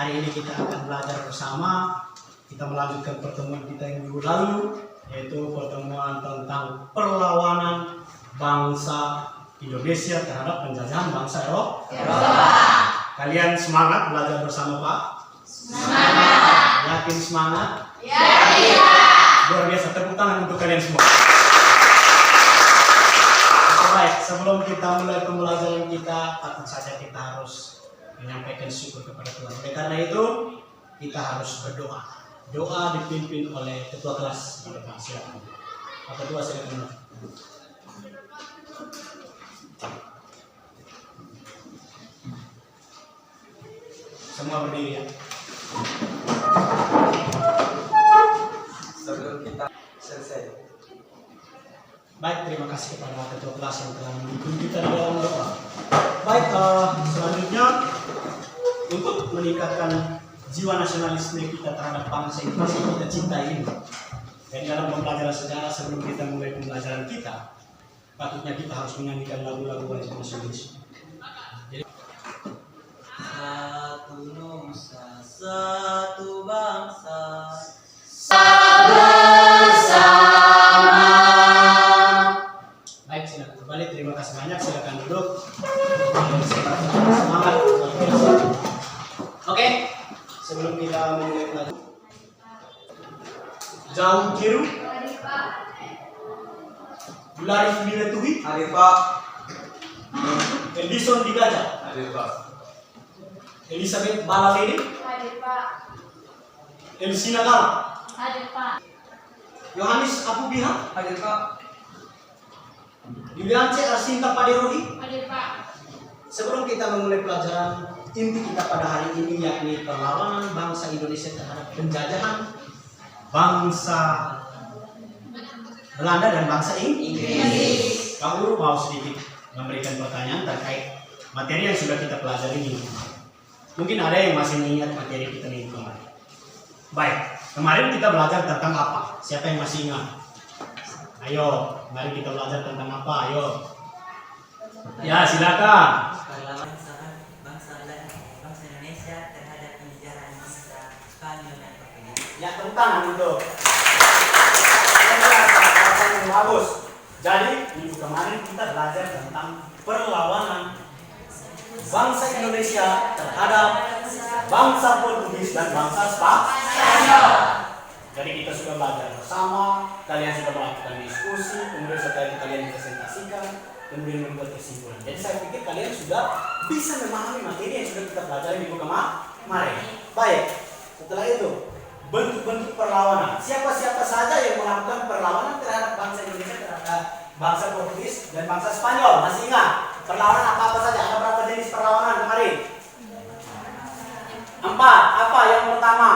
Hari ini kita akan belajar bersama. Kita melanjutkan pertemuan kita yang minggu lalu, yaitu pertemuan tentang perlawanan bangsa Indonesia terhadap penjajahan bangsa Eropa. Kalian semangat belajar bersama Pak? Semangat. Yakin semangat? Yakin. Luar biasa, tepuk tangan untuk kalian semua. Baik, sebelum kita mulai pembelajaran kita, tentu saja kita harus menyampaikan syukur kepada Tuhan. Oleh karena itu, kita harus berdoa. Doa dipimpin oleh ketua kelas di depan. Silakan. Pak Ketua, silakan. Semua berdiri ya. Sebelum kita selesai. Baik, terima kasih kepada ketua kelas yang telah mendukung kita di dalam doa. Baik, selanjutnya untuk meningkatkan jiwa nasionalisme kita terhadap bangsa Indonesia yang kita cintai ini. Dan dalam pembelajaran sejarah sebelum kita mulai pembelajaran kita, patutnya kita harus menyanyikan lagu-lagu wajib nasionalisme. Jadi, Satu nusa, satu bangsa. baik, silakan kembali. Terima kasih banyak. Silakan duduk. Semangat. Oke, sebelum kita mulai belajar, jauh kiru, Gulari Fidina Tuhi, Hadir Pak. Edison Digajah, Hadir Pak. Elizabeth Balalini, Hadir Pak. Elsina Gala, Hadir Pak. Yohanes Apubiha, Hadir Pak. Yuliance Arsinta Paderohi. Hadir Pak. Sebelum kita memulai pelajaran inti kita pada hari ini, yakni perlawanan bangsa Indonesia terhadap penjajahan bangsa Belanda dan bangsa Inggris. Pak Guru mau sedikit memberikan pertanyaan terkait materi yang sudah kita pelajari ini. Mungkin ada yang masih mengingat materi kita minggu kemarin. Baik, kemarin kita belajar tentang apa? Siapa yang masih ingat? Ayo, mari kita belajar tentang apa? Ayo. Ya, silakan. Perlawanan bangsa Indonesia terhadap penjajahan bangsa Spanyol dan Portugis. Ya, tepuk tangan untuk. Yang bagus. Jadi, minggu kemarin kita belajar tentang perlawanan bangsa Indonesia terhadap bangsa Portugis dan bangsa Spanyol. Jadi kita sudah belajar bersama, kalian sudah melakukan diskusi, kemudian setelah itu kalian presentasikan, kemudian membuat kesimpulan. Jadi saya pikir kalian sudah bisa memahami materi yang sudah kita pelajari minggu kemarin. Baik, setelah itu bentuk-bentuk perlawanan. Siapa-siapa saja yang melakukan perlawanan terhadap bangsa Indonesia terhadap bangsa Portugis dan bangsa Spanyol? Masih ingat? Perlawanan apa-apa saja? Ada berapa jenis perlawanan kemarin? 4. Apa yang pertama?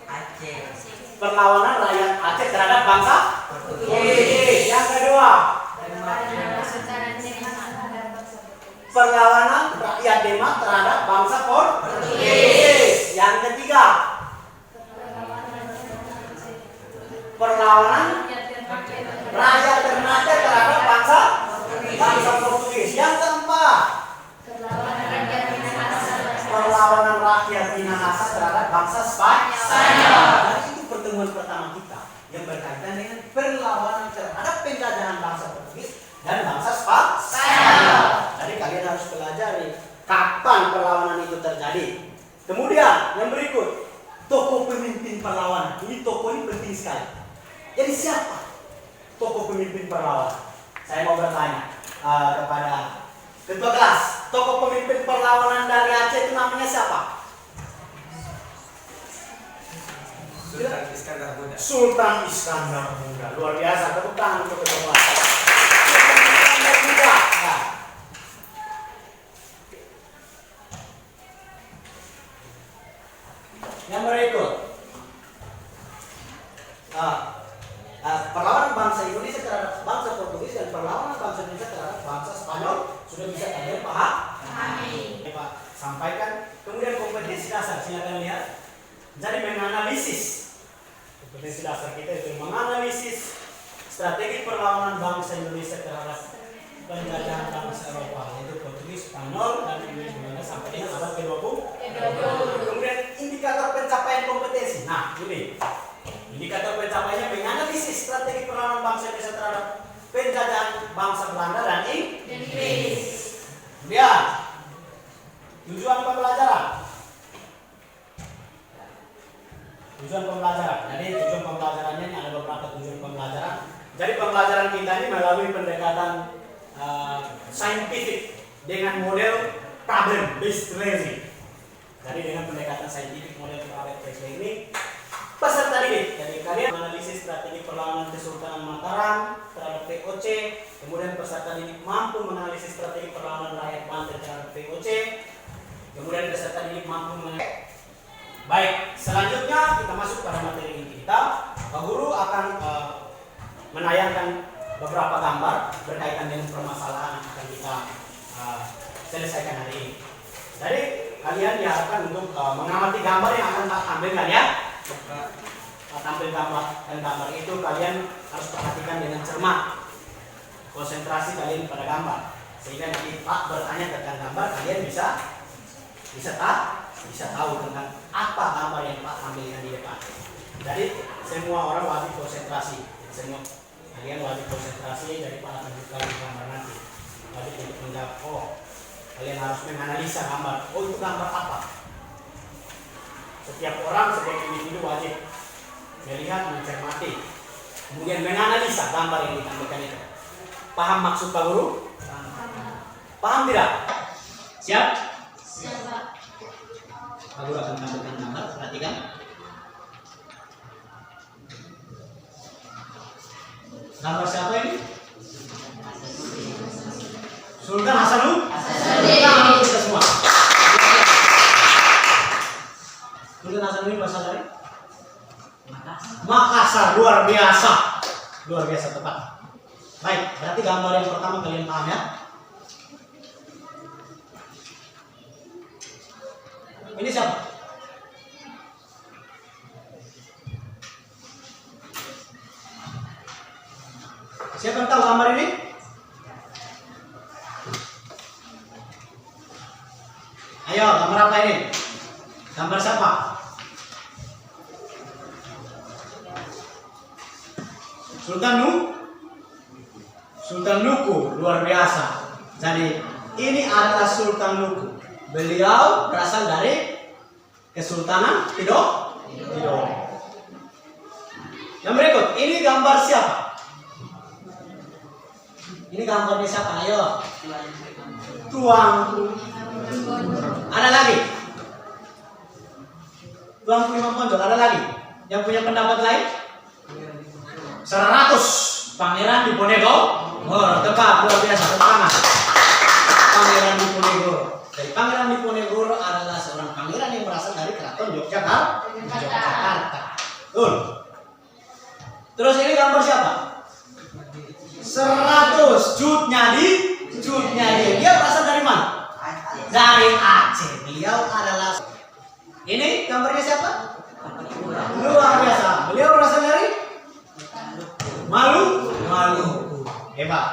Aceh. Perlawanan rakyat Aceh terhadap bangsa Portugis. Yang kedua, perlawanan rakyat Demak terhadap bangsa Portugis. Yang ketiga, perlawanan rakyat Ternate terhadap bangsa Portugis. Yang keempat, perlawanan rakyat Minahasa terhadap bangsa Spanyol. Pertemuan pertama kita yang berkaitan dengan perlawanan terhadap penjajahan bangsa Portugis dan bangsa Spanyol. Jadi kalian harus pelajari kapan perlawanan itu terjadi. Kemudian yang berikut, tokoh pemimpin perlawanan. Ini tokoh ini penting sekali. Jadi siapa tokoh pemimpin perlawanan? Saya mau bertanya kepada ketua kelas. Tokoh pemimpin perlawanan dari Aceh itu namanya siapa? Sultan Iskandar Muda. Sultan Iskandar Muda. Luar biasa. Tepuk tangan untuk ketua kelas. Sultan Iskandar Muda. Ya. Yang berikut, perlawanan bangsa Indonesia terhadap bangsa Portugis dan perlawanan bangsa Indonesia terhadap bangsa Spanyol sudah bisa kalian pahami. Pak sampaikan. Kemudian kompetensi dasar, silakan lihat. Jadi menganalisis. Kompetensi dasar kita itu menganalisis strategi perlawanan bangsa Indonesia terhadap penjajahan bangsa Eropa, yaitu Portugis, Spanyol, dan Inggris Belanda sampai dengan abad ke-20. Kemudian indikator pencapaian kompetensi. Nah, ini indikator pencapaiannya menganalisis strategi perlawanan bangsa Indonesia terhadap penjajahan bangsa Belanda dan Inggris. Kemudian tujuan pembelajaran. Tujuan pembelajaran. Jadi tujuan pembelajarannya ini ada beberapa tujuan pembelajaran. Jadi pembelajaran kita ini melalui pendekatan saintifik dengan model problem based learning. Jadi dengan pendekatan saintifik model problem based learning, peserta didik. Jadi kalian menganalisis strategi perlawanan Kesultanan Mataram terhadap VOC. Kemudian peserta didik mampu menganalisis strategi perlawanan rakyat Banten terhadap VOC. Kemudian peserta didik mampu menganalisis. Baik, selanjutnya kita masuk pada materi inti kita. Pak Guru akan menayangkan beberapa gambar berkaitan dengan permasalahan yang akan kita selesaikan hari ini. Jadi kalian diharapkan untuk mengamati gambar yang akan Pak tampilkan ya. Tampil gambar, dan gambar itu kalian harus perhatikan dengan cermat. Konsentrasi kalian pada gambar, sehingga nanti Pak bertanya tentang gambar, kalian bisa tahu tentang apa gambar yang Pak tampilkan di depan. Jadi semua orang wajib konsentrasi. Semua kalian wajib konsentrasi. Jadi Pak akan tunjukkan gambar nanti. Wajib untuk menjawab. Oh, kalian harus menganalisa gambar. Oh, itu gambar apa? Setiap orang, setiap individu wajib melihat, mencermati, kemudian menganalisa gambar yang ditampilkan itu. Paham maksud Pak Guru? Paham tidak? Siap? Siap, Pak. Pak Guru akan tampilkan gambar, perhatikan. Gambar siapa ini? Sultan Hasanuddin. Tangan kita semua. Sultan Hasanuddin berasal dari Makassar. Luar biasa tepat. Baik, berarti gambar yang pertama kalian paham ya. Ini siapa? Siapa yang tahu gambar ini? Ayo, gambar apa ini? Gambar siapa? Sultan Nuku, luar biasa. Jadi ini adalah Sultan Nuku. Beliau berasal dari Kesultanan Tidore. Yang berikut, ini gambar siapa? Ini gambarnya siapa? Ayo. Tuanku. Ada lagi? Tuanku Imam Ponjol, ada lagi? Yang punya pendapat lain? 100. Pangeran Diponegoro. Tepat, luar biasa. Tepuk tangan. Pangeran Diponegoro. Jadi Pangeran Diponegoro adalah seorang pangeran yang berasal dari Keraton Yogyakarta. Betul. Terus ini gambar siapa? 100. Judnyadi. Dia berasal dari mana? Dari Aceh. Beliau adalah. Ini gambarnya siapa? Luar biasa. Beliau berasal dari Maluku. Hebat.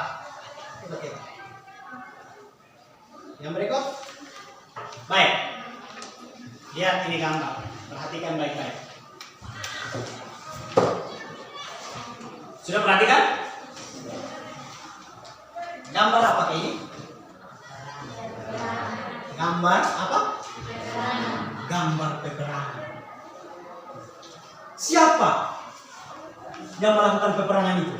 Yang berikut. Baik. Lihat ini gambar. Perhatikan baik-baik. Sudah perhatikan? Gambar apa ini? Gambar apa? Gambar peperangan. Siapa yang melakukan peperangan itu?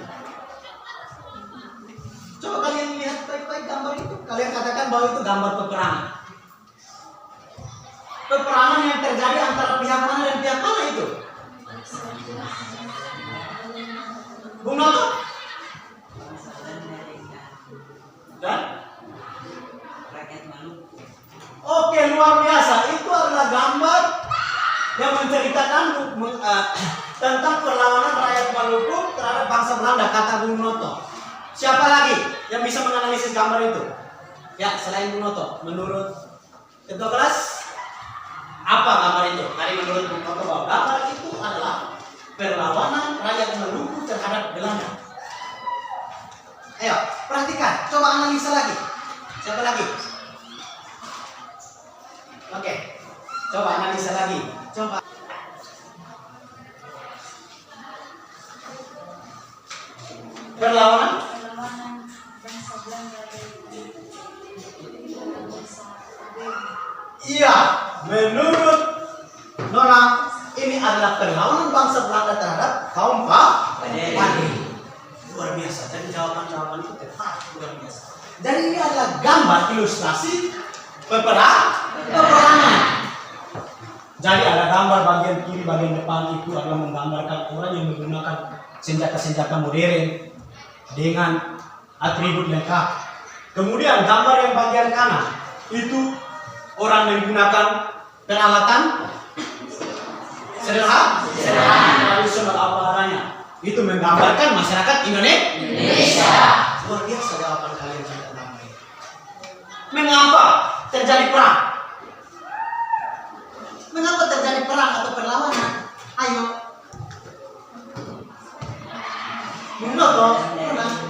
Coba kalian lihat baik-baik gambar itu. Kalian katakan bahwa itu gambar peperangan. Peperangan yang terjadi antara pihak mana dan pihak mana itu? Bung Noto? Dan? rakyat Maluku. Oke, luar biasa. Itu adalah gambar yang menceritakan tentang perlawanan rakyat Maluku terhadap bangsa Belanda, kata Bung Noto. Siapa lagi yang bisa menganalisis gambar itu? Ya, selain Bung Noto, menurut ketua kelas, apa gambar itu? Tadi menurut Bung Noto bahwa gambar itu adalah perlawanan rakyat Maluku terhadap Belanda. Ayo, perhatikan, coba analisa lagi. Siapa lagi? Oke, coba analisa lagi. Coba perlawanan. Perlawanan bangsa Belanda dan bangsa Belanda. Iya, menurut Nona ini adalah perlawanan bangsa Belanda terhadap kaum Pade. Luar biasa. Jadi jawaban-jawaban itu tepat, luar biasa. Dan ini adalah gambar ilustrasi peperangan. Jadi ada gambar bagian kiri, bagian depan itu adalah menggambarkan orang yang menggunakan senjata-senjata modern dengan atribut lengkap. Kemudian gambar yang bagian kanan itu orang menggunakan peralatan sederhana, tradisional apa adanya. Itu menggambarkan masyarakat Indonesia. Luar biasa jawaban kalian sangat ramai. Mengapa terjadi perang? Mengapa terjadi perang atau perlawanan? Ayo. Menurut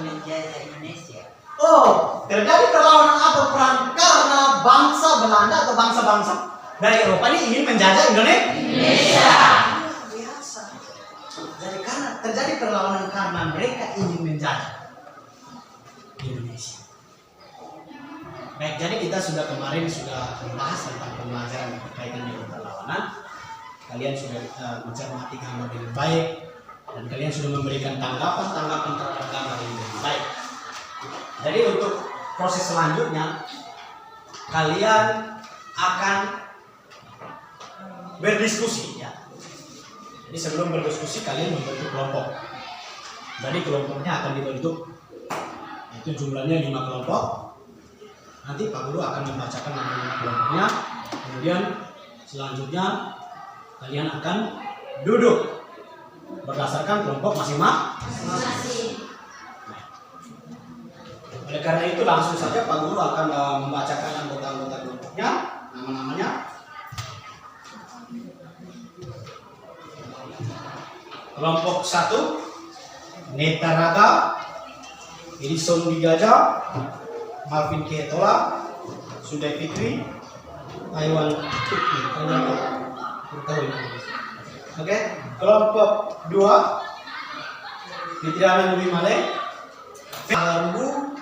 menjajah Indonesia. Oh, terjadi perlawanan atau perang karena bangsa Belanda atau bangsa-bangsa dari Eropa ini ingin menjajah Indonesia. Biasa. Jadi karena terjadi perlawanan karena mereka ingin menjajah Indonesia. Baik, jadi kita kemarin sudah membahas tentang pembelajaran berkaitan dengan perlawanan. Kalian sudah mencermati gambar dengan baik dan kalian sudah memberikan tanggapan terhadap gambar ini dengan baik. Jadi untuk proses selanjutnya kalian akan berdiskusi ya. Jadi sebelum berdiskusi kalian membentuk kelompok. Jadi kelompoknya akan dibentuk itu jumlahnya 5 kelompok. Nanti Pak Guru akan membacakan nama kelompoknya. Kemudian selanjutnya kalian akan duduk berdasarkan kelompok masing-masing. Oleh karena itu langsung saja Pak Guru akan membacakan anggota-anggota kelompoknya, nama-namanya. Kelompok 1 Neta Raga, Edison Wigaja, Marvin Ketola, Sudai Fitri, Taiwan Tukti. Oke, kelompok 2 Fitriana Nuri Male, Rubu,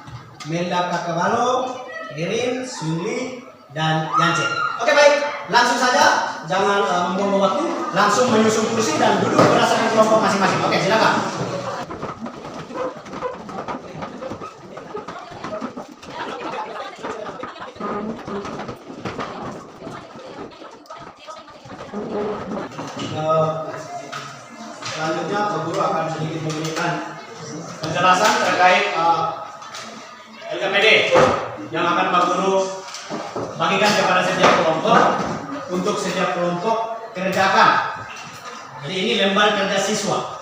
Melda Kakabalo, Erin, Sunli, dan Yance. Oke baik, langsung saja, jangan membuang waktu, langsung menyusun kursi dan duduk berdasarkan kelompok masing-masing. Oke, silakan. Selanjutnya Pak Guru akan sedikit memberikan penjelasan terkait LKPD yang akan Pak Guru bagikan kepada setiap kelompok untuk setiap kelompok kerjakan. Jadi ini lembar kerja siswa.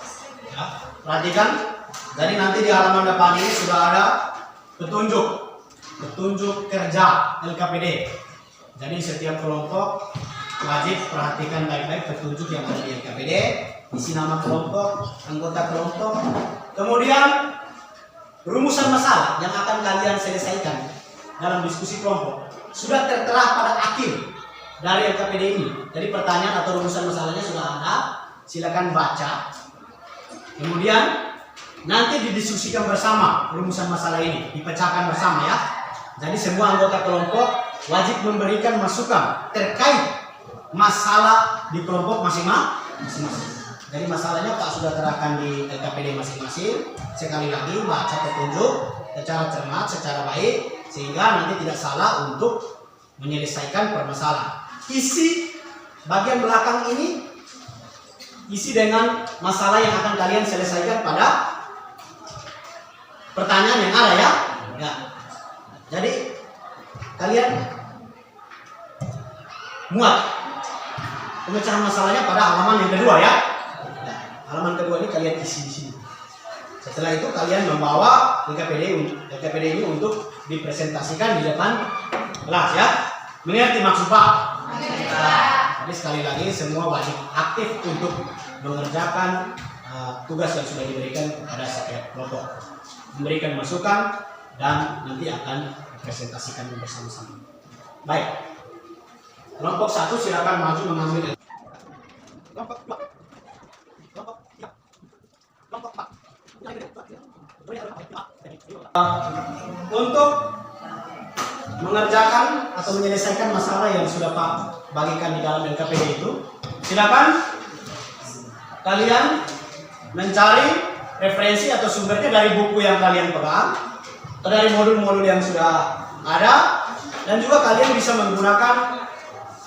Ya, perhatikan. Jadi nanti di halaman depan ini sudah ada petunjuk kerja LKPD. Jadi setiap kelompok wajib perhatikan baik-baik petunjuk yang ada di LKPD, isi nama kelompok, anggota kelompok, kemudian rumusan masalah yang akan kalian selesaikan dalam diskusi kelompok sudah tertera pada akhir dari LKPD ini. Jadi pertanyaan atau rumusan masalahnya sudah ada, silakan baca. Kemudian nanti didiskusikan bersama rumusan masalah ini, dipecahkan bersama ya. Jadi semua anggota kelompok wajib memberikan masukan terkait masalah di kelompok masing-masing. Jadi masalahnya Pak sudah terangkan di LKPD masing-masing. Sekali lagi baca petunjuk secara cermat, secara baik, sehingga nanti tidak salah untuk menyelesaikan permasalahan. Isi bagian belakang ini isi dengan masalah yang akan kalian selesaikan pada pertanyaan yang ada ya. Ya. Jadi kalian muat pemecahan masalahnya pada halaman yang kedua ya. Nah, halaman kedua ini kalian isi di sini. Setelah itu kalian membawa LKPD ini untuk dipresentasikan di depan kelas ya. Mengerti maksud Pak? Jadi sekali lagi semua wajib aktif untuk mengerjakan tugas yang sudah diberikan kepada setiap kelompok. Memberikan masukan dan nanti akan dipresentasikan bersama-sama. Baik. Kelompok 1 silakan maju mengambil. Kelompok 2. Kelompok 3. Kelompok 4. Untuk mengerjakan atau menyelesaikan masalah yang sudah Pak bagikan di dalam LKPD itu, silakan kalian mencari referensi atau sumbernya dari buku yang kalian pegang atau dari modul-modul yang sudah ada, dan juga kalian bisa menggunakan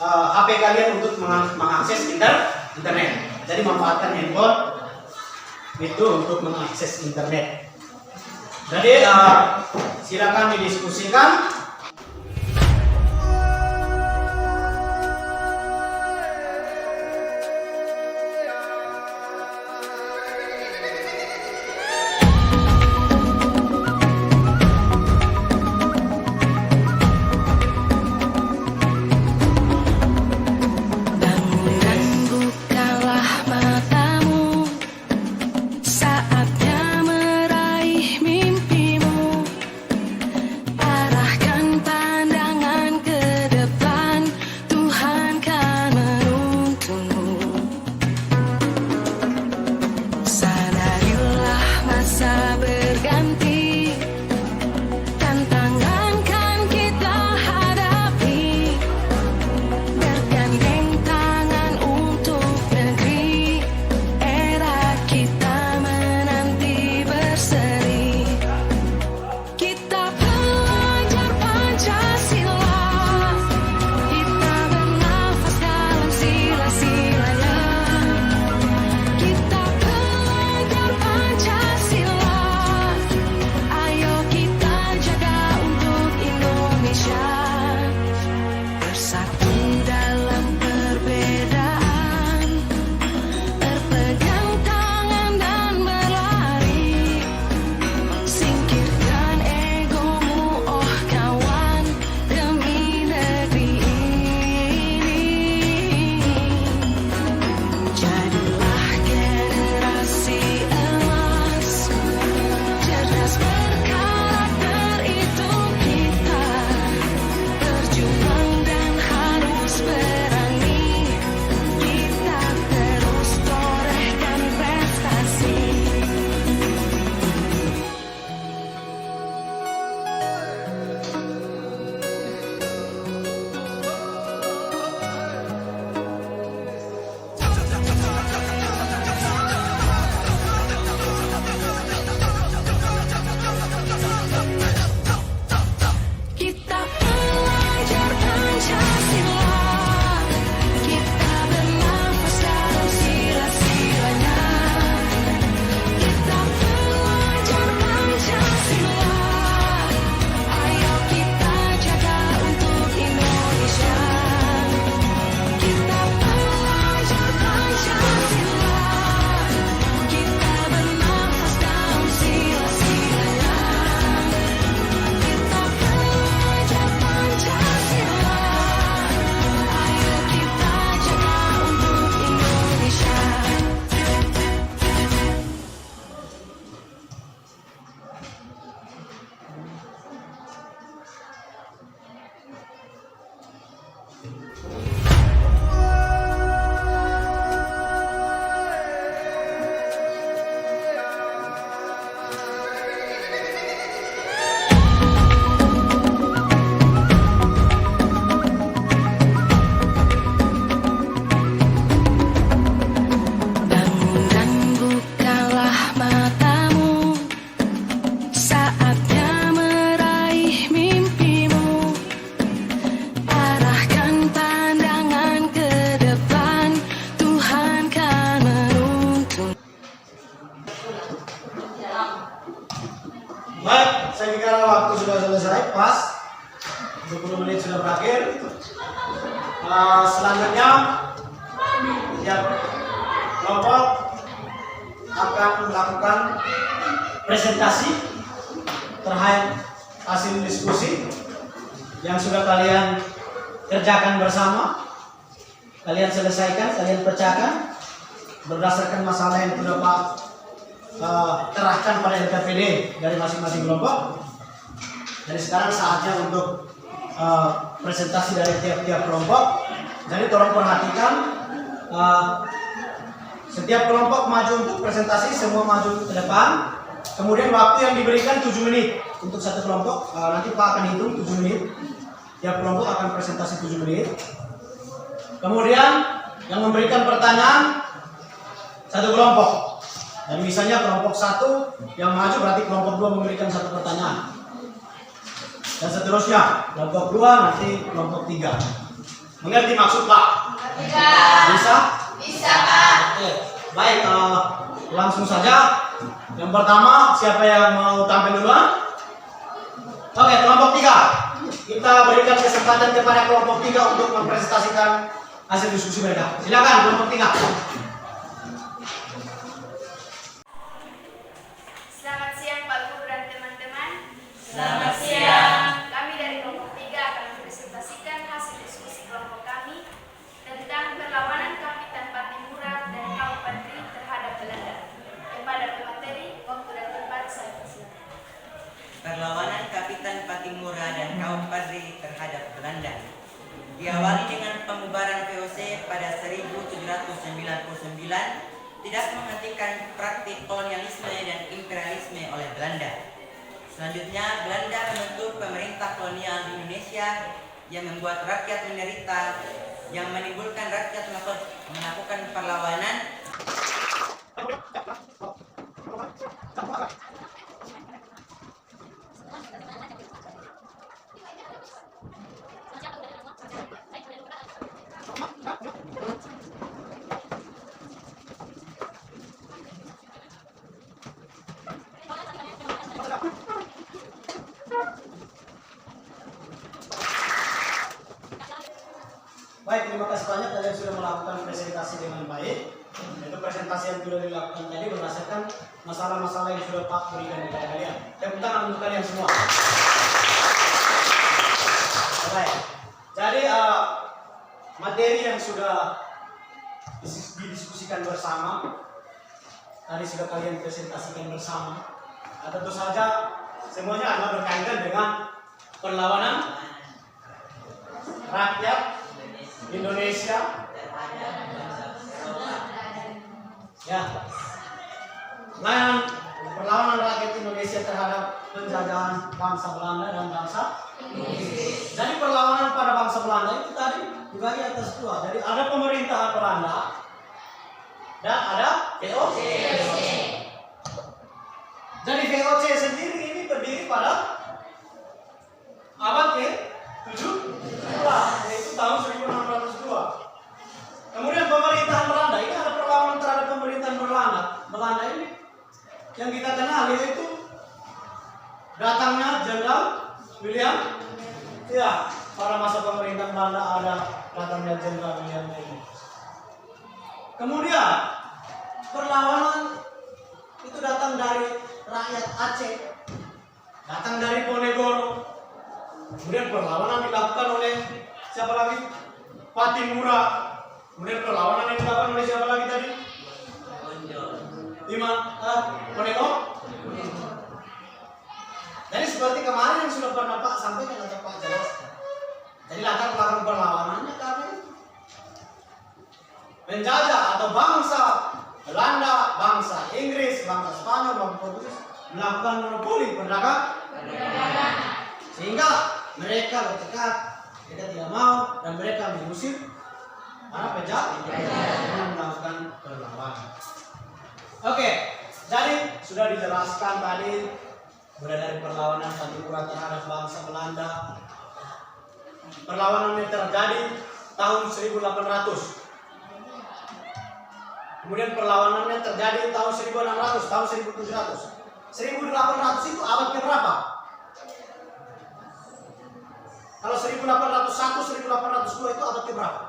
HP kalian untuk mengakses internet. Jadi manfaatkan handphone itu untuk mengakses internet. Jadi silakan didiskusikan. Saya kira waktu sudah selesai, pas 20 menit sudah berakhir. Selanjutnya tiap kelompok akan melakukan presentasi terkait hasil diskusi yang sudah kalian kerjakan bersama. Kalian selesaikan, kalian pecahkan berdasarkan masalah yang sudah Pak terahkan pada LKPD dari masing-masing kelompok. Jadi sekarang saatnya untuk presentasi dari tiap-tiap kelompok. Jadi tolong perhatikan, setiap kelompok maju untuk presentasi, semua maju ke depan. Kemudian waktu yang diberikan 7 menit untuk satu kelompok. Nanti Pak akan hitung 7 menit. Tiap kelompok akan presentasi 7 menit. Kemudian yang memberikan pertanyaan satu kelompok. Dan misalnya kelompok 1 yang maju berarti kelompok 2 memberikan satu pertanyaan. Dan seterusnya, kelompok 2 nanti kelompok 3. Mengerti maksud Pak? Bisa? Bisa Pak. Oke. Baik, langsung saja. Yang pertama, siapa yang mau tampil duluan? Oke, kelompok 3. Kita berikan kesempatan kepada kelompok 3 untuk mempresentasikan hasil diskusi mereka. Silakan kelompok 3. Selamat siang Pak Guru dan teman-teman. Selamat siang. Kami dari kelompok 3 akan mempresentasikan hasil diskusi kelompok kami tentang perlawanan Kapitan Patimura dan kaum Padri terhadap Belanda. Kepada pemateri, waktu dan tempat saya persilakan. Perlawanan Kapitan Patimura dan kaum Padri terhadap Belanda diawali dengan pembubaran VOC pada 1799, tidak menghentikan praktik kolonialisme dan imperialisme oleh Belanda. Selanjutnya, Belanda membentuk pemerintah kolonial di Indonesia yang membuat rakyat menderita, yang menimbulkan rakyat melakukan perlawanan. Baik, terima kasih banyak kalian sudah melakukan presentasi dengan baik. Itu presentasi yang sudah dilakukan tadi berdasarkan masalah-masalah yang sudah Pak berikan kepada kalian. Tepuk tangan untuk kalian semua. Baik. Jadi materi yang sudah didiskusikan bersama tadi sudah kalian presentasikan bersama. Tentu saja semuanya adalah berkaitan dengan perlawanan rakyat Indonesia ya, perlawanan rakyat Indonesia terhadap penjajahan bangsa Belanda dan bangsa Inggris. Jadi perlawanan pada bangsa Belanda itu tadi dibagi atas dua. Jadi ada pemerintahan Belanda dan ada VOC. Jadi VOC sendiri ini berdiri pada abad ke-7, yaitu tahun 1602. Kemudian pemerintahan Belanda ini ada perlawanan terhadap pemerintahan Belanda ini yang kita kenal yaitu datangnya Jenderal William. Ya, pada masa pemerintahan Belanda ada datangnya Jenderal William ini. Kemudian perlawanan itu datang dari rakyat Aceh, datang dari Ponegoro. Kemudian perlawanan dilakukan oleh siapa lagi? Patimura. Kemudian perlawanan yang dilakukan oleh siapa lagi tadi? Ponegoro. Jadi seperti kemarin yang sudah pernah Pak sampaikan atau Pak jelaskan. Jadi latar belakang perlawanannya karena itu penjajah atau bangsa Belanda, bangsa Inggris, bangsa Spanyol, bangsa Portugis melakukan monopoli perdagangan. Sehingga mereka bertekad, mereka tidak mau dan mereka mengusir para penjajah dengan melakukan perlawanan. Oke, jadi sudah dijelaskan tadi mulai dari perlawanan Patimura terhadap bangsa Belanda. Perlawanan yang terjadi tahun 1800. Kemudian perlawanannya terjadi tahun 1600, tahun 1700. 1800 itu abad ke berapa? Kalau 1801, 1802 itu abad ke berapa?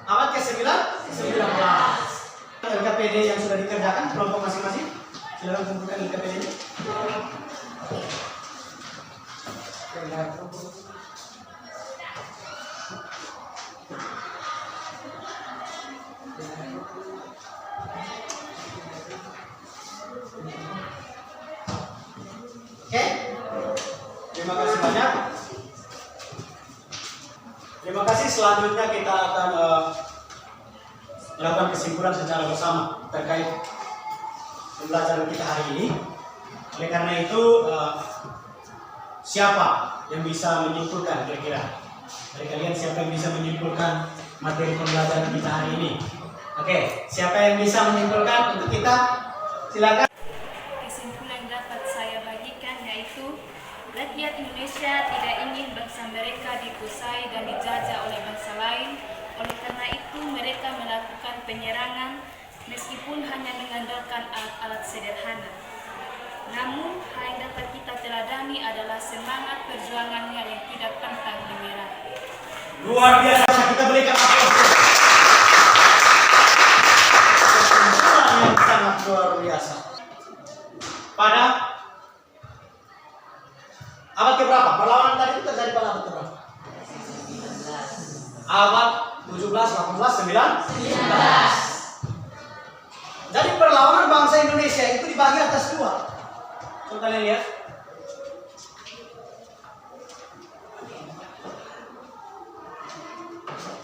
Abad ke-19. LKPD yang sudah dikerjakan kelompok masing-masing. Silakan kumpulkan LKPD-nya. Oke, terima kasih banyak. Terima kasih. Selanjutnya kita akan melakukan kesimpulan secara bersama terkait pembelajaran kita hari ini. Oleh karena itu, siapa yang bisa menyimpulkan kira-kira? Dari kalian siapa yang bisa menyimpulkan materi pembelajaran kita hari ini? Oke, siapa yang bisa menyimpulkan untuk kita? Silakan. Kesimpulan dapat saya bagikan yaitu rakyat Indonesia tidak ingin bangsa mereka dikuasai dan dijajah oleh bangsa lain. Oleh karena itu mereka melakukan penyerangan meskipun hanya mengandalkan alat-alat sederhana. Namun hal yang dapat kita teladani adalah semangat perjuangannya yang tidak pantang menyerah. Luar biasa, kita berikan aplaus. Kesimpulan yang sangat luar biasa. Pada abad keberapa? Perlawanan tadi itu terjadi pada abad keberapa? Abad 17, 18, 19. Jadi perlawanan bangsa Indonesia itu dibagi atas dua. Coba kalian lihat.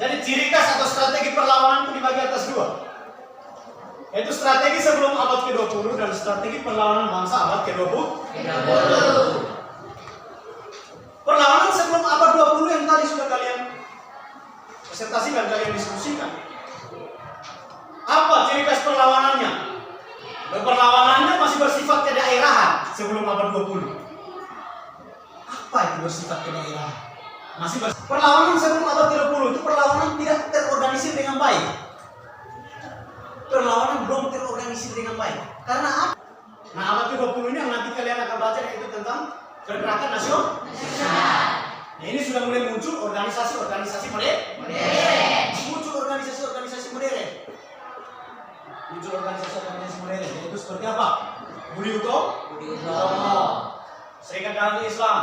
Jadi ciri khas atau strategi perlawanan itu dibagi atas dua. Yaitu strategi sebelum abad ke-20 dan strategi perlawanan bangsa abad ke-20. Perlawanan sebelum abad 20 yang tadi sudah kalian presentasikan, kalian diskusikan. Apa ciri khas perlawanannya? Perlawanannya masih bersifat kedaerahan sebelum abad 20. Apa itu bersifat kedaerahan? Perlawanan sebelum abad ke-20 itu perlawanan tidak terorganisir dengan baik. Perlawanan belum terorganisir dengan baik. Karena apa? Nah, abad ke-20 ini yang nanti kalian akan belajar yaitu tentang pergerakan nasional. Nah, ini sudah mulai muncul organisasi-organisasi modern. Muncul organisasi-organisasi modern. Yaitu seperti apa? Budi Utomo, Serikat Dalam Islam,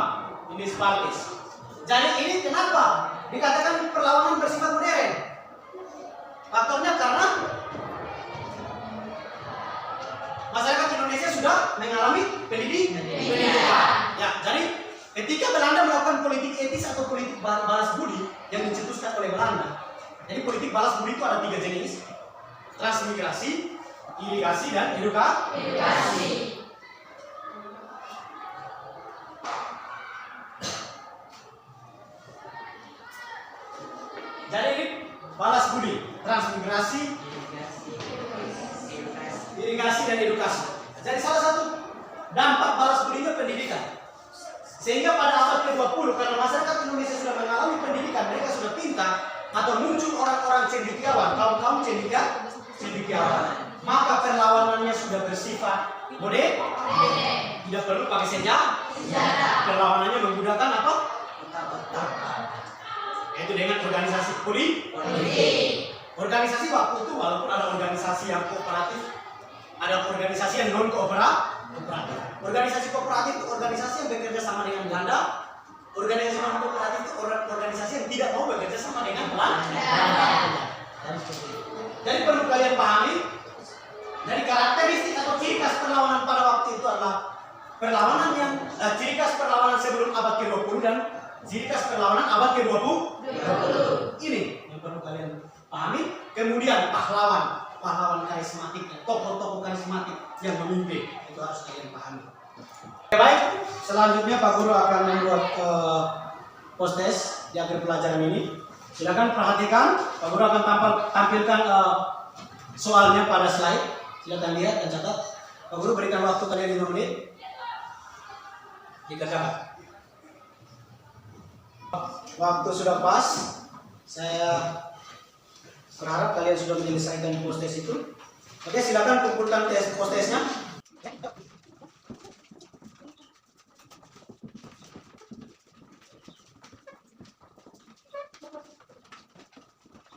Indis Partis. Jadi ini kenapa dikatakan perlawanan bersifat modern? Faktornya karena masyarakat Indonesia sudah mengalami pendidikan. Ya, jadi ketika Belanda melakukan politik etis atau politik balas budi yang dicetuskan oleh Belanda. Jadi politik balas budi itu ada 3 jenis: transmigrasi, irigasi, dan edukasi. Jadi ini balas budi, transmigrasi, irigasi, dan edukasi. Jadi salah satu dampak balas budinya pendidikan. Sehingga pada abad ke-20 karena masyarakat Indonesia sudah mengalami pendidikan, mereka sudah pintar, atau muncul orang-orang cendekiawan, kaum cendekiawan, maka perlawanannya sudah bersifat modern. Tidak perlu pakai senjata. Perlawanannya menggunakan apa? Yaitu dengan organisasi politik. Organisasi waktu itu walaupun ada organisasi yang kooperatif, ada organisasi yang non kooperatif. Organisasi kooperatif itu organisasi yang bekerja sama dengan Belanda. Organisasi non kooperatif itu organisasi yang tidak mau bekerja sama dengan Belanda. Jadi perlu kalian pahami dari karakteristik atau ciri khas perlawanan pada waktu itu adalah perlawanan yang ciri khas perlawanan sebelum abad ke-20 dan ciri khas perlawanan abad ke-20. Ini yang perlu kalian pahami. Kemudian pahlawan karismatik, tokoh-tokoh karismatik yang memimpin itu harus kalian pahami. Oke, baik, selanjutnya Pak Guru akan membuat post-test di akhir pelajaran ini. Silakan perhatikan, Pak Guru akan tampilkan soalnya pada slide. Silakan lihat dan catat. Pak Guru berikan waktu kalian 5 menit. Dikerjakan. Waktu sudah pas. Saya berharap kalian sudah menyelesaikan post-test itu. Oke, silakan kumpulkan post-testnya.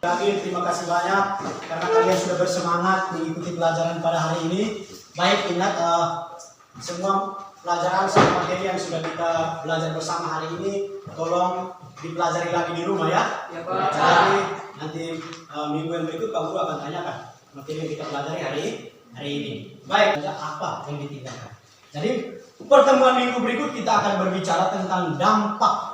Lagi terima kasih banyak karena kalian sudah bersemangat mengikuti pelajaran pada hari ini. Baik, ingat semua pelajaran sama materi yang sudah kita belajar bersama hari ini tolong dipelajari lagi di rumah ya. Ya Pak. Jadi nanti minggu yang berikut Pak Guru akan tanyakan materi yang kita pelajari hari ini. Baik, apa yang ditinggalkan. Jadi pertemuan minggu berikut kita akan berbicara tentang dampak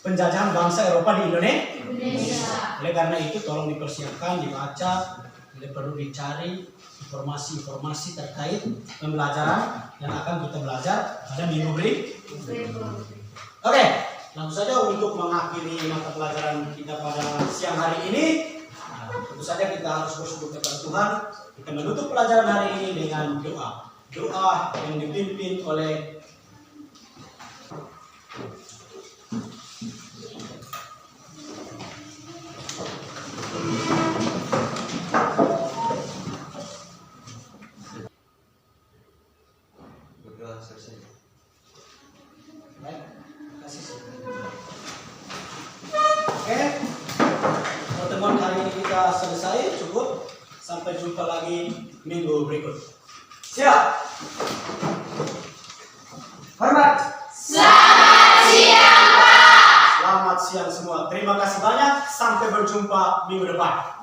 penjajahan bangsa Eropa di Indonesia. Oleh karena itu tolong dipersiapkan, dibaca, tidak perlu dicari informasi-informasi terkait pembelajaran yang akan kita belajar pada minggu berikutnya. Oke, langsung saja untuk mengakhiri mata pelajaran kita pada siang hari ini. Tentu saja kita harus bersyukur kepada Tuhan. Kita menutup pelajaran hari ini dengan doa. Doa yang dipimpin oleh Berdoa selesai. Baik, kasih. Oke, pertemuan hari ini kita selesai, cukup. Sampai jumpa lagi minggu berikut. Siap. Hormat. Selamat siang, Pak. Selamat siang semua. Terima kasih banyak. Sampai berjumpa minggu depan.